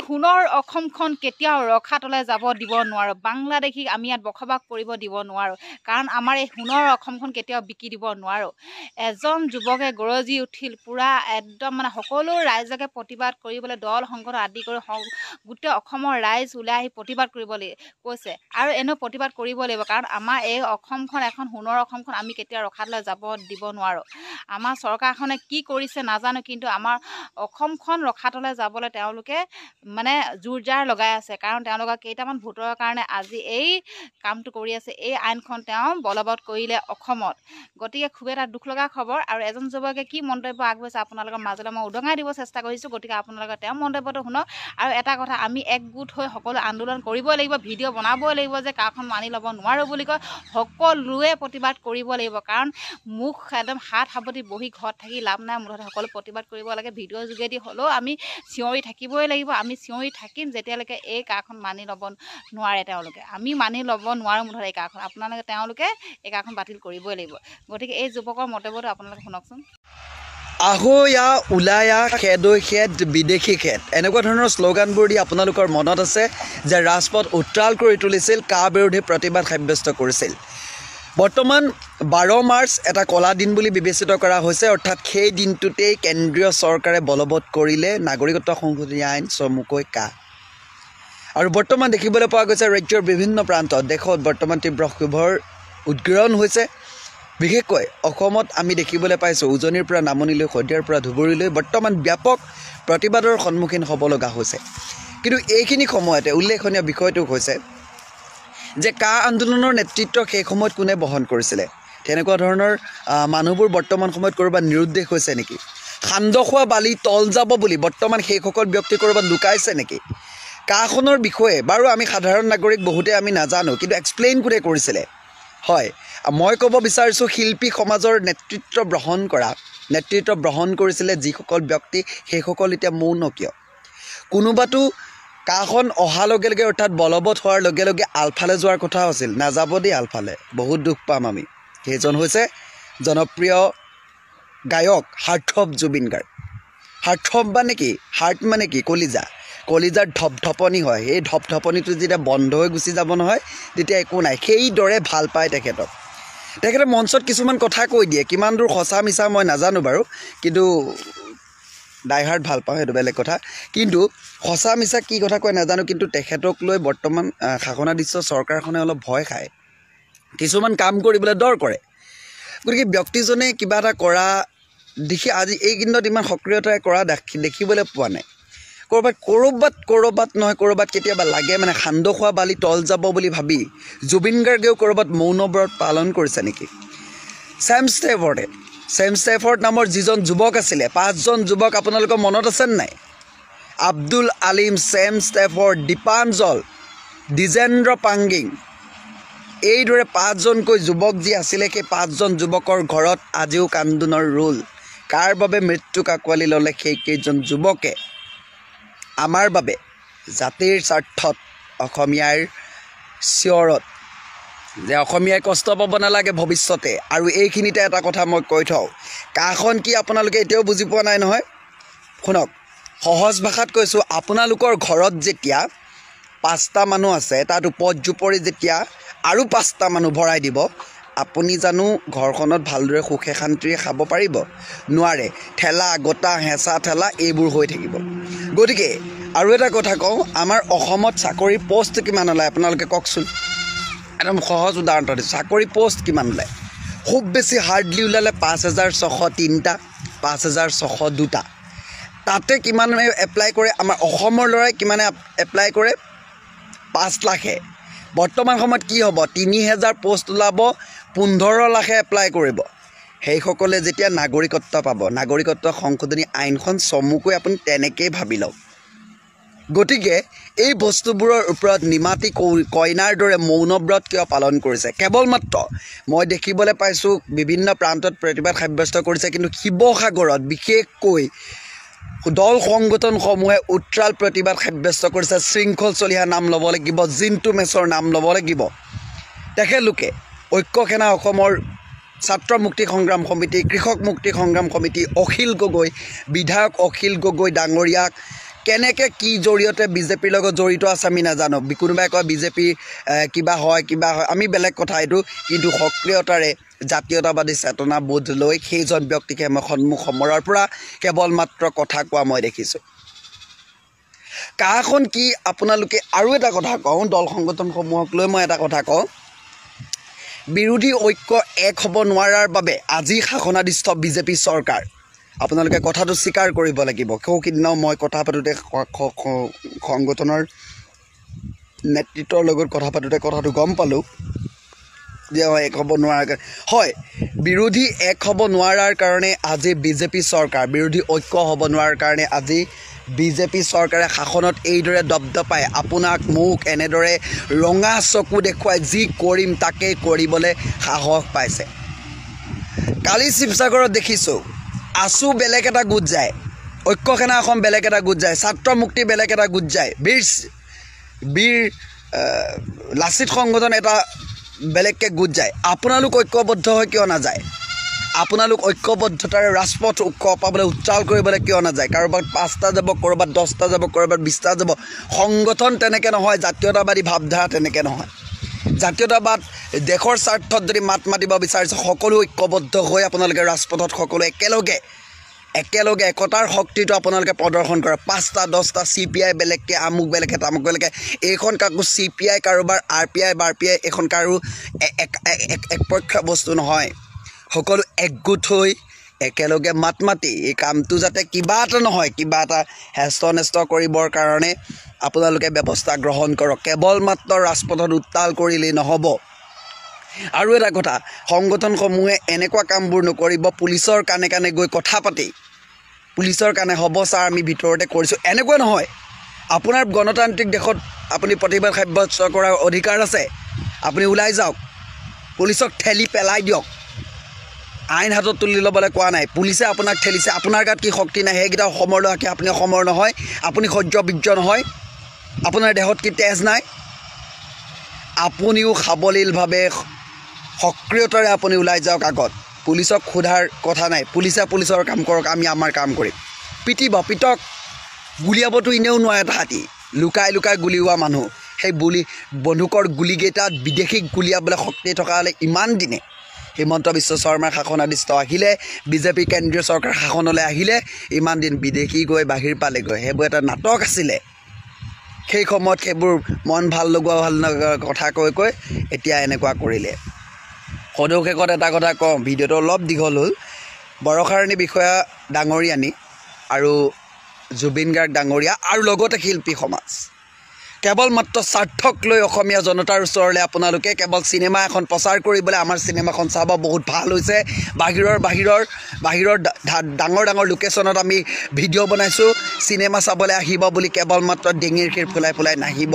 সোণৰ অসমখন কেতিয়াও ৰখাতলৈ যাব দিব নোৱাৰোঁ। বাংলাদেশীক আমি ইয়াত বসবাস কৰিব দিব নোৱাৰোঁ, কাৰণ আমাৰ এই সোণৰ অসমখন কেতিয়াও বিকি দিব নোৱাৰোঁ। এজন যুৱকে গৰজি উঠিল, পূৰা একদম মানে সকলো ৰাইজকে প্ৰতিবাদ কৰিবলৈ দল সংগঠন আদি কৰি গোটেই অসমৰ ৰাইজ ওলাই আহি প্ৰতিবাদ কৰিবলৈ কৈছে, আৰু এনেও প্ৰতিবাদ কৰিব লাগিব, কাৰণ আমাৰ এই অসমখন এখন সোণৰ অসমখন আমি কেতিয়াও ৰখাতলৈ যাব দিব নোৱাৰোঁ। আমাৰ চৰকাৰখনে কি কৰিছে নাজানো, কিন্তু আমাৰ অসমখন ৰখাতলৈ যাবলৈ তেওঁলোকে মানে জোৰ জাৰ লগাই আছে, কাৰণ তেওঁলোকৰ কেইটামান ভোটৰ কাৰণে আজি এই কামটো কৰি আছে। এই আইনখন তেওঁ বলবৎ কৰিলে অসমত। গতিকে খুব এটা দুখ লগা খবৰ। আৰু এজন যুৱকে কি মন্তব্য আগবঢ়াইছে আপোনালোকৰ মাজলৈ মই উদঙাই দিব চেষ্টা কৰিছোঁ। গতিকে আপোনালোকে তেওঁৰ মন্তব্যটো শুনক। আৰু এটা কথা, আমি একগোট হৈ সকলো আন্দোলন কৰিবই লাগিব, ভিডিঅ' বনাবই লাগিব যে কাখন মানি ল'ব নোৱাৰোঁ বুলি কয় সকলোৱে প্ৰতিবাদ কৰিব লাগিব, কাৰণ মুখ একদম হাত সাৱটি বহি ঘৰত থাকি লাভ নাই। মুঠতে সকলো প্ৰতিবাদ কৰিব লাগে। ভিডিঅ'ৰ যোগেদি হ'লেও আমি চিঞৰি থাকিবই লাগিব। আমি চিঞৰি থাকিম যেতিয়ালৈকে এই কাখন মানি ল'ব নোৱাৰে তেওঁলোকে। আমি মানি ল'ব নোৱাৰোঁ মুঠতে এই কাখন। তেওঁলোকে এই কাখন বাতিল কৰিবই লাগিব। গতিকে এই যুৱকৰ মন্তব্যটো আপোনালোকে শুনকচোন। আহোয়া ওলায়া খেদৈ খেদ বিদেশী খেদ, এনেকুৱা ধৰণৰ শ্লোগানবোৰ দি আপোনালোকৰ মনত আছে যে ৰাজপথ উত্তাল কৰি তুলিছিল, কা বিৰোধী প্ৰতিবাদ সাব্যস্ত কৰিছিল। বৰ্তমান 12 মাৰ্চ এটা কলা দিন বুলি বিবেচিত কৰা হৈছে, অৰ্থাৎ সেই দিনটোতেই কেন্দ্ৰীয় চৰকাৰে বলবৎ কৰিলে নাগৰিকত্ব সংশোধনী আইন চমুকৈ কা। আৰু বৰ্তমান দেখিবলৈ পোৱা গৈছে ৰাজ্যৰ বিভিন্ন প্ৰান্তত দেশত বৰ্তমান তীব্ৰ ক্ষোভৰ উদ্গীৰণ হৈছে। বিশেষকৈ অসমত আমি দেখিবলৈ পাইছোঁ উজনিৰ পৰা নামনিলৈ, শদিয়াৰ পৰা ধুবুৰীলৈ বৰ্তমান ব্যাপক প্ৰতিবাদৰ সন্মুখীন হ'ব লগা হৈছে। কিন্তু এইখিনি সময়তে উল্লেখনীয় বিষয়টো হৈছে যে কা আন্দোলনৰ নেতৃত্ব সেই সময়ত কোনে বহন কৰিছিলে। তেনেকুৱা ধৰণৰ মানুহবোৰ বৰ্তমান সময়ত ক'ৰবাত নিৰুদ্দেশ হৈছে নেকি? সান্দখোৱা বালি তল যাব বুলি বৰ্তমান সেইসকল ব্যক্তি ক'ৰবাত লুকাইছে নেকি? কাখনৰ বিষয়ে বাৰু আমি সাধাৰণ নাগৰিক বহুতে আমি নাজানো, কিন্তু এক্সপ্লেইন কোনে কৰিছিলে? হয়, মই ক'ব বিচাৰিছোঁ শিল্পী সমাজৰ নেতৃত্ব বহন কৰিছিলে যিসকল ব্যক্তি, সেইসকল এতিয়া মৌন কিয়? কোনোবাতো কাখন অহাৰ লগে লগে অৰ্থাৎ বলবৎ হোৱাৰ লগে লগে আলফালে যোৱাৰ কথা আছিল। নাযাব দেই আলফালে, বহুত দুখ পাম আমি। সেইজন হৈছে জনপ্ৰিয় গায়ক হাৰ্থৱ জুবিন গাৰ্গ। হাৰ্থৱ মানে কি? হাৰ্ট মানে কি? কলিজাৰ ধপধপনি হয়। সেই ধপধপনিটো যেতিয়া বন্ধ হৈ গুচি যাব নহয়, তেতিয়া একো নাই। সেইদৰে ভাল পায় তেখেতে মঞ্চত কিছুমান কথা কৈ দিয়ে। কিমান দূৰ সঁচা মিছা মই নাজানো বাৰু, কিন্তু ডাইহাৰ্ট ভাল পাওঁ, সেইটো বেলেগ কথা। কিন্তু সঁচা মিছা কি কথা কয় নাজানো, কিন্তু তেখেতক লৈ বৰ্তমান শাসনাধীষ্ঠ চৰকাৰখনে অলপ ভয় খায়, কিছুমান কাম কৰিবলৈ ডৰ কৰে। গতিকে ব্যক্তিজনে কিবা এটা কৰা দেখি আজি এইকেইদিনত ইমান সক্ৰিয়তাৰে কৰা দেখিবলৈ পোৱা নাই। ক'ৰবাত কেতিয়াবা লাগে মানে সান্দখোৱা বালি তল যাব বুলি ভাবি জুবিন গাৰ্গেও ক'ৰবাত মৌন ব্ৰত পালন কৰিছে নেকি? ছেম ষ্টেফৰ্ড নামৰ যিজন যুৱক আছিলে, 5জন যুৱক আপোনালোকৰ মনত আছে নাই? আব্দুল আলিম, ছেম ষ্টেফৰ্ড, দীপাঞ্জল, দ্বিজেন্দ্ৰ পাংগিং, এইদৰে 5জনকৈ যুৱক যি আছিলে, সেই 5জন যুৱকৰ ঘৰত আজিও কান্দোনৰ ৰোল। কাৰ বাবে মৃত্যুক আঁকোৱালি ল'লে সেইকেইজন যুৱকে? আমাৰ বাবে, জাতিৰ স্বাৰ্থত, অসমীয়াৰ চিঞৰত, যে অসমীয়াই কষ্ট পাব নালাগে ভৱিষ্যতে। আৰু এইখিনিতে এটা কথা মই কৈ থওঁ, কাখন কি আপোনালোকে এতিয়াও বুজি পোৱা নাই নহয়? শুনক, সহজ ভাষাত কৈছোঁ, আপোনালোকৰ ঘৰত যেতিয়া 5টা মানুহ আছে, তাত উপজুপৰি যেতিয়া আৰু 5টা মানুহ ভৰাই দিব, আপুনি জানো ঘৰখনত ভালদৰে সুখে শান্তিৰে খাব পাৰিব? নোৱাৰে। ঠেলা গোটা, হেঁচা ঠেলা এইবোৰ হৈ থাকিব। গতিকে আৰু এটা কথা কওঁ, আমাৰ অসমত চাকৰিৰ পষ্ট কিমান ওলায় আপোনালোকে কওকচোন? একদম সহজ উদাহৰণ এটা দিছোঁ, চাকৰি পষ্ট কিমান ওলায়? খুব বেছি হাৰ্ডলি ওলালে 5,603টা, 5,602টা। তাতে কিমানে এপ্লাই কৰে? আমাৰ অসমৰ ল'ৰাই কিমানে এপ্লাই কৰে? 5 লাখে। বৰ্তমান সময়ত কি হ'ব? 3,000 পষ্ট ওলাব, 15 লাখে এপ্লাই কৰিব। সেইসকলে যেতিয়া নাগৰিকত্ব পাব, নাগৰিকত্ব সংশোধনী আইনখন চমুকৈ আপুনি তেনেকৈয়ে ভাবি লওক। গতিকে এই বস্তুবোৰৰ ওপৰত নিমাতি কইনাৰ দৰে মৌনব্ৰত কিয় পালন কৰিছে? কেৱল মাত্ৰ মই দেখিবলৈ পাইছোঁ বিভিন্ন প্ৰান্তত প্ৰতিবাদ সাব্যস্ত কৰিছে, কিন্তু শিৱসাগৰত বিশেষকৈ দল সংগঠনসমূহে উত্তাল প্ৰতিবাদ সাব্যস্ত কৰিছে। শৃংখল চলিহা নাম ল'ব লাগিব, জিন্তু মেছৰ নাম ল'ব লাগিব। তেখেতলোকে ঐক্য সেনা অসমৰ, ছাত্ৰ মুক্তি সংগ্ৰাম সমিতি, কৃষক মুক্তি সংগ্ৰাম সমিতি, অখিল গগৈ, বিধায়ক অখিল গগৈ ডাঙৰীয়াক কেনেকৈ কি জৰিয়তে বিজেপিৰ লগত জড়িত আছে আমি নাজানো কোনোবাই কয় বিজেপি কিবা হয় আমি বেলেগ কথা এইটো কিন্তু সক্ৰিয়তাৰে জাতীয়তাবাদী চেতনা বোধ লৈ সেইজন ব্যক্তিকে মই সন্মুখ সমৰৰ পৰা কেৱল মাত্ৰ কথা কোৱা মই দেখিছোঁ কাখন কি আপোনালোকে আৰু এটা কথা কওঁ দল সংগঠনসমূহক লৈ মই এটা কথা কওঁ বিৰোধী ঐক্য এক হ'ব নোৱাৰাৰ বাবে আজি শাসনাধিষ্ঠ বিজেপি চৰকাৰ আপোনালোকে কথাটো স্বীকাৰ কৰিব লাগিব সেইদিনাও মই কথা পাতোঁতে সংগঠনৰ নেতৃত্বৰ লগত কথা পাতোঁতে কথাটো গম পালোঁ যে এক হ'ব নোৱাৰাৰ হয় বিৰোধী এক হ'ব নোৱাৰাৰ কাৰণে আজি বিজেপি চৰকাৰ বিৰোধী ঐক্য হ'ব নোৱাৰাৰ কাৰণে আজি বিজেপি চৰকাৰে শাসনত এইদৰে দপদপাই আপোনাক মোক এনেদৰে ৰঙা চকু দেখুৱাই যি কৰিম তাকে কৰিবলৈ সাহস পাইছে কালি শিৱসাগৰত দেখিছোঁ আছু বেলেগ এটা গোট যায় ঐক্য সেনা অসম বেলেগ এটা গোট যায় ছাত্ৰ মুক্তি বেলেগ এটা গোট যায় বীৰ লাচিত সংগঠন এটা বেলেগকৈ গোট যায় আপোনালোক ঐক্যবদ্ধ হৈ কিয় নাযায় আপোনালোক ঐক্যবদ্ধতাৰে ৰাজপথ পাবলৈ উচ্চাল কৰিবলৈ কিয় নাযায় কাৰোবাৰ 5টা যাব ক'ৰবাত 10টা যাব ক'ৰবাত 20টা যাব সংগঠন তেনেকৈ নহয় জাতীয়তাবাদী ভাৱধাৰা তেনেকৈ নহয় জাতীয়তাবাদ দেশৰ স্বাৰ্থত যদি মাত মাতিব বিচাৰিছে সকলো ঐক্যবদ্ধ হৈ আপোনালোকে ৰাজপথত সকলো একেলগে একতাৰ শক্তিটো আপোনালোকে প্ৰদৰ্শন কৰে 5টা 10টা CPI বেলেগকৈ আমুক বেলেগকৈ তামুক বেলেগকৈ এইখন কাকো CPI কাৰোবাৰ RPI বাৰপিআই এইখন কাৰো একপক্ষ বস্তু নহয় সকলো একগোট হৈ একেলগে মাত মাতি এই কামটো যাতে কিবা এটা নহয় কিবা এটা হেষ্ট নেষ্ট কৰিবৰ কাৰণে আপোনালোকে ব্যৱস্থা গ্ৰহণ কৰক কেৱল মাত্ৰ ৰাজপথত উত্তাল কৰিলেই নহ'ব আৰু এটা কথা সংগঠনসমূহে এনেকুৱা কামবোৰ নকৰিব পুলিচৰ কাণে কাণে গৈ কথা পাতি পুলিচৰ কাণে হ'ব ছাৰ আমি ভিতৰতে কৰিছোঁ এনেকুৱা নহয় আপোনাৰ গণতান্ত্ৰিক দেশত আপুনি প্ৰতিবাদ সাব্যস্ত কৰাৰ অধিকাৰ আছে আপুনি ওলাই যাওক পুলিচক ঠেলি পেলাই দিয়ক আইন হাতত তুলি ল'বলৈ কোৱা নাই পুলিচে আপোনাক ঠেলিছে আপোনাৰ গাত কি শক্তি নাই সেইকেইটা অসমৰ লোৱাকে আপুনি অসমৰ নহয় আপুনি সহ্য বীৰ্য নহয় আপোনাৰ দেহত কি তেজ নাই আপুনিও সাৱলীলভাৱে সক্ৰিয়তাৰে আপুনি ওলাই যাওক আগত পুলিচক সোধাৰ কথা নাই পুলিচে পুলিচৰ কাম কৰক আমি আমাৰ কাম কৰিম পিটক গুলিয়াবতো এনেও নোৱাৰে তাহাঁতি লুকাই গুলিওৱা মানুহ সেই বন্দুকৰ গুলিকেইটাত বিদেশী গুলিয়াবলৈ শক্তি থকা হ'লে ইমান দিনে হিমন্ত বিশ্ব শৰ্মাৰ শাসনাধিষ্ঠ আহিলে বিজেপি কেন্দ্ৰীয় চৰকাৰ শাসনলৈ আহিলে ইমান দিন বিদেশী গৈ বাহিৰ পালেগৈ সেইবোৰ এটা নাটক আছিলে সেই সময়ত সেইবোৰ মন ভাল লগা কথা কৈ এতিয়া এনেকুৱা কৰিলে সদৌশেষত এটা কথা কওঁ ভিডিঅ'টো অলপ দীঘল হ'ল বৰষাৰণী বিষয়া ডাঙৰীয়ানী আৰু জুবিন গাৰ্গ ডাঙৰীয়া আৰু লগতে শিল্পী সমাজ কেৱল মাত্ৰ স্বাৰ্থক লৈ অসমীয়া জনতাৰ ওচৰলৈ আপোনালোকে কেৱল চিনেমা এখন প্ৰচাৰ কৰিবলৈ আমাৰ চিনেমাখন চাব বহুত ভাল হৈছে বাহিৰৰ ডাঙৰ লোকেশ্যনত আমি ভিডিঅ' বনাইছোঁ চিনেমা চাবলৈ আহিব বুলি কেৱল মাত্ৰ ডিঙিৰ শিৰ ফুলাই নাহিব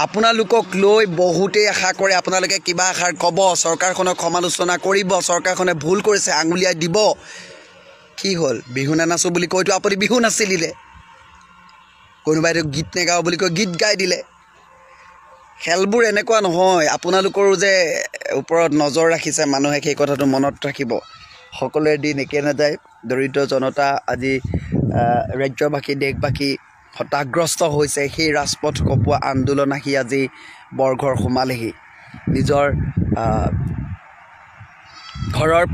আপোনালোকক লৈ বহুতেই আশা কৰে আপোনালোকে কিবা এষাৰ ক'ব চৰকাৰখনক সমালোচনা কৰিব চৰকাৰখনে ভুল কৰিছে আঙুলিয়াই দিব কি হ'ল বিহু নানাচোঁ বুলি কৈতো আপুনি বিহু নাচিলিলে কোনোবাইতো গীত নেগাওঁ বুলি কৈ গীত গাই দিলে খেলবোৰ এনেকুৱা নহয় আপোনালোকৰো যে ওপৰত নজৰ ৰাখিছে মানুহে সেই কথাটো মনত ৰাখিব সকলোৰে দিন একে নাযায় দৰিদ্ৰ জনতা আজি ৰাজ্যবাসী দেশবাসী হতাগ্ৰস্ত হৈছে সেই ৰাজপথ কপোৱা আন্দোলন আহি আজি বৰঘৰ সোমালেহি নিজৰ ঘৰৰ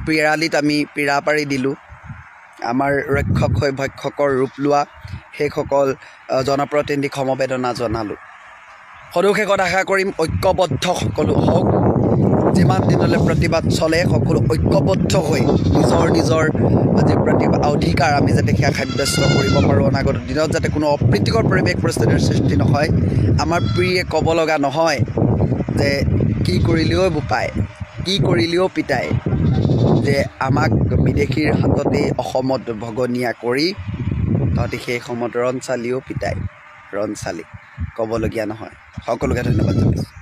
পিৰালিত আমি পীৰা পাৰি দিলোঁ আমাৰ ৰক্ষক হৈ ভক্ষকৰ ৰূপ লোৱা সেইসকল জনপ্ৰতিনিধিক সমবেদনা জনালোঁ সদৌশেষত আশা কৰিম ঐক্যবদ্ধ সকলো হওক যিমান দিনলৈ প্ৰতিবাদ চলে সকলো ঐক্যবদ্ধ হৈ নিজৰ যি প্ৰতিবাদ অধিকাৰ আমি যাতে সেয়া সাব্যস্ত কৰিব পাৰোঁ অনাগত দিনত যাতে কোনো অপ্ৰীতিকৰ পৰিৱেশ পৰিস্থিতিৰ সৃষ্টি নহয় আমাৰ প্ৰিয়ে ক'ব লগা নহয় যে কি কৰিলেও বোপায় কি কৰিলেও পিতাই যে আমাক বিদেশীৰ হাততেই অসমত ভগনীয়া কৰি তহঁতি সেই সময়ত ৰণ চালিও পিতাই ৰণ চালি ক'বলগীয়া নহয় সকলোকে ধন্যবাদ জনাইছোঁ